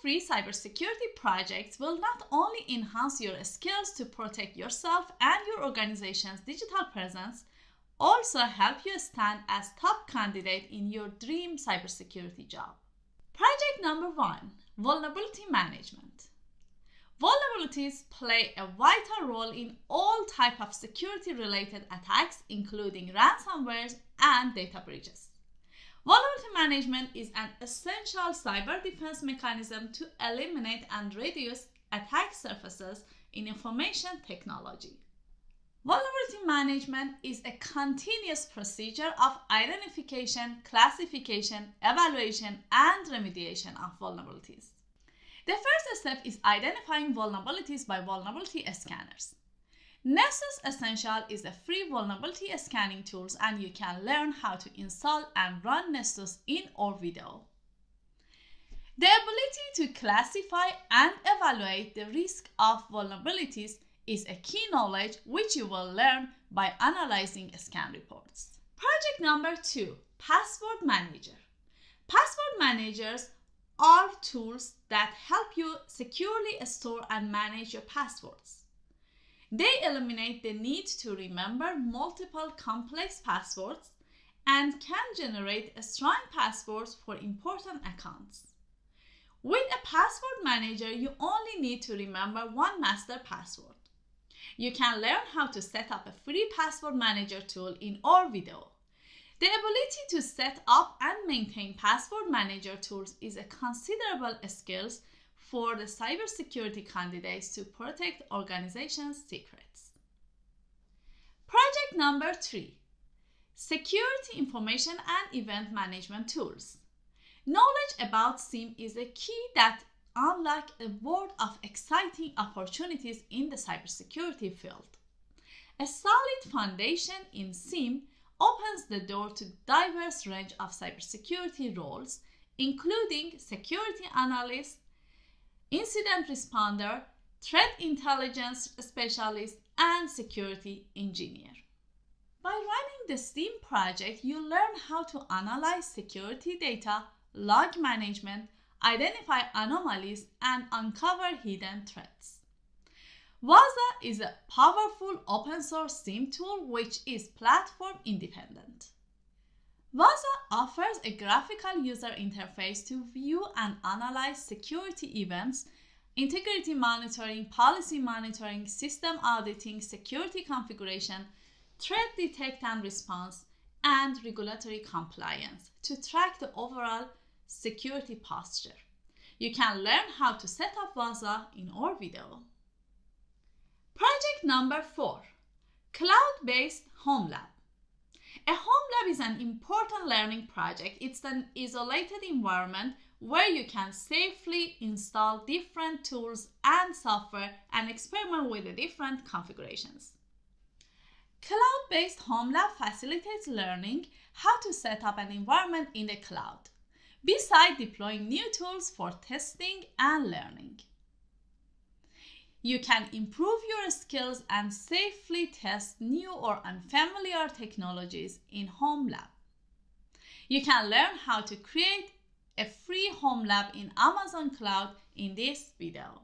free cybersecurity projects will not only enhance your skills to protect yourself and your organization's digital presence, also help you stand as top candidate in your dream cybersecurity job. Project number 1, vulnerability management. Vulnerabilities play a vital role in all types of security-related attacks, including ransomware and data breaches. Vulnerability management is an essential cyber defense mechanism to eliminate and reduce attack surfaces in information technology. Vulnerability management is a continuous procedure of identification, classification, evaluation, and remediation of vulnerabilities. The first step is identifying vulnerabilities by vulnerability scanners. Nessus Essential is a free vulnerability scanning tool, and you can learn how to install and run Nessus in our video. The ability to classify and evaluate the risk of vulnerabilities is a key knowledge which you will learn by analyzing scan reports. Project number 2, Password Manager. Password managers are tools that help you securely store and manage your passwords. They eliminate the need to remember multiple complex passwords and can generate strong passwords for important accounts. With a password manager, you only need to remember one master password. You can learn how to set up a free password manager tool in our video. The ability to set up and maintain password manager tools is a considerable skill for the cybersecurity candidates to protect organizations' secrets. Project number 3, Security Information and Event Management Tools. Knowledge about SIEM is a key that unlocks a world of exciting opportunities in the cybersecurity field. A solid foundation in SIEM opens the door to diverse range of cybersecurity roles, including security analyst, incident responder, threat intelligence specialist, and security engineer. By running the SIEM project, you learn how to analyze security data, log management, identify anomalies, and uncover hidden threats. Vaza is a powerful open source SIEM tool which is platform independent. Vaza offers a graphical user interface to view and analyze security events, integrity monitoring, policy monitoring, system auditing, security configuration, threat detect and response, and regulatory compliance to track the overall security posture. You can learn how to set up Vaza in our video. Project number 4, CloudBased Home Lab. A home lab is an important learning project. It's an isolated environment where you can safely install different tools and software and experiment with the different configurations. Cloud-based home lab facilitates learning how to set up an environment in the cloud, besides deploying new tools for testing and learning. You can improve your skills and safely test new or unfamiliar technologies in Home Lab. You can learn how to create a free Home Lab in Amazon Cloud in this video.